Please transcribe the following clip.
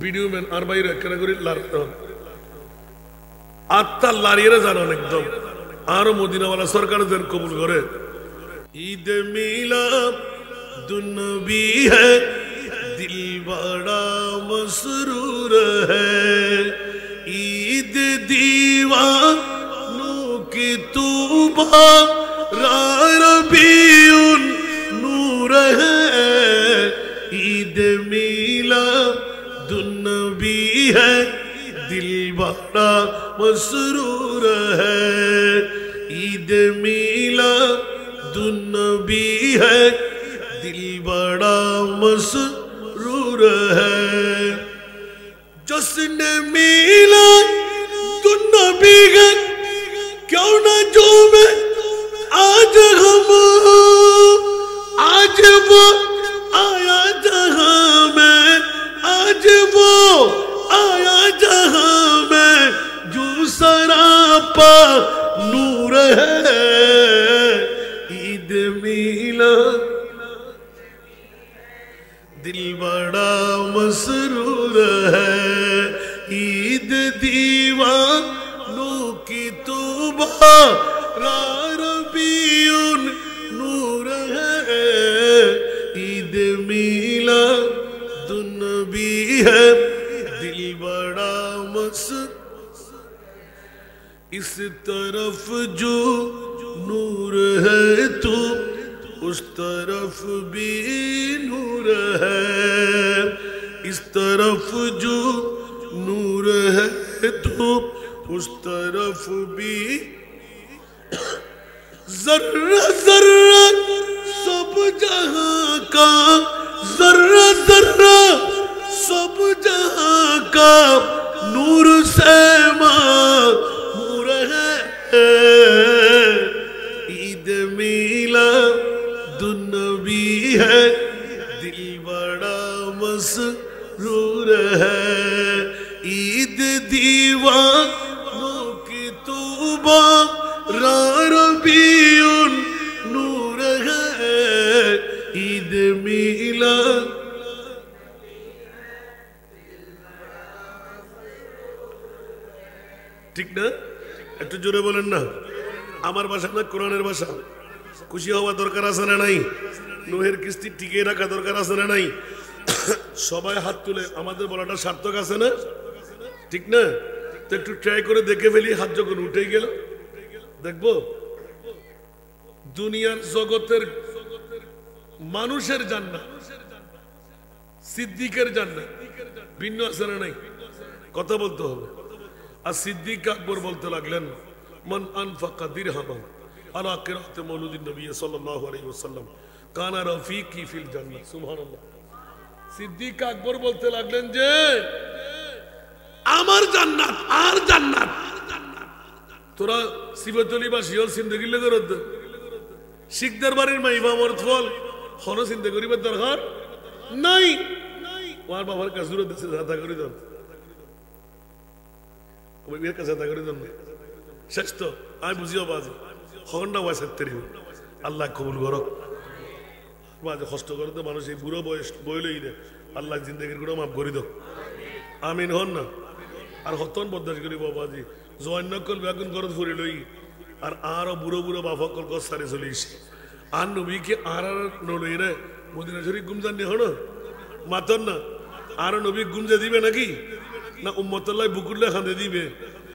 video man আর বাইরে একখানা করে লাড়তে হবে আত্মা লাড়িয়ে জানান একদম আরো মদিনাওয়ালা সরকারদের কবুল করে ঈদ মিলাদ দুনবী হ্যায় দিল বড়া মসরুর হ্যায় ঈদ দীওয়ানোं की तूबा रबीउन नूर है ईद मिलादुन्नबी है दिल बड़ा मसरूर है ईद मिलादुन्नबी है दिल बड़ा मसरूर है जश्न मिलादुन्नबी है क्यों ना झूमे आज हम आज वो आया जहां में आज वो आया जहां में जो सरापा नूर है ईद मिलाद दिल बड़ा मसरूर है ईद दीवानों की तौबा रबीउन नूर है ईद मिलादुन्नबी है दिल बड़ा इस तरफ जो नूर है तो उस तरफ भी नूर है इस तरफ जो नूर है तो उस तरफ भी जर्रा जर्रा सब जहां का जर्रा जर्रा सब जहां का नूर से मामूर है ईद मिलादुन्नबी है दिल बड़ा मसरूर है ईद दीवानों की तौबा रबीउन नूर है ईद मिलाद ঠিক না একটু জোরে বলেন না আমার ভাষা না কোরআনের ভাষা খুশি হওয়া দরকার আছে না নাই নোহের কিস্তি টিকিয়ে রাখা দরকার আছে না নাই সবাই হাত তুলে আমাদের বলাটা সার্থক আছে না ঠিক না তো একটু ট্রাই করে দেখে ফেলি হাত যখন উঠে গেল দেখবো দুনিয়ার জগতের মানুষের জান্নাত সিদ্দিকের জান্নাত ভিন্ন আছে না নাই কথা বলতে হবে আর সিদ্দিক আকবর বলতে লাগলেন মান আনফাকা দিরহামান আলা কিরাতে মৌলুদিন নবী সাল্লাল্লাহু আলাইহি ওয়াসাল্লাম কানা রাফিকি ফিল জান্নাত সুবহানাল্লাহ সিদ্দিক আকবর বলতে লাগলেন যে আমার জান্নাত আর জান্নাত তোরা সিবতলি বা শিওর জিন্দেগি লাগে রদ শিখদের বাড়ির মা ইমাম অর্থফল হন চিন্তা করিবার দরকার নাই ওর বাবার কাছে দূরে দেশে যাতা করি দেন ওই বিয়ের কাছে যাতা করি দেন শেষ তো আমি বুঝিও বাজি হন্ডা ওয়াইসার তেরি আল্লাহ কবুল করক বাজে কষ্ট করে তো মানুষ এই বুড়ো বয়স বইলেই রে আল্লাহ জিন্দগির গুলো মাফ করি দাও আমিন হন না আর হতন বদাস করি বাবাজি জয়নকল বেগুন করত ফুরি লই আর আরো বুড়ো বুড়ো বাফকল গছ সারি চলিস আর নবীকে আর নলই রে মদিনা শরীফ গুমজান নি হন মাতন না আর নবী গুমজে দিবে নাকি না উম্মতুল্লাহ বুকুল্লাহ খান্দে দিবে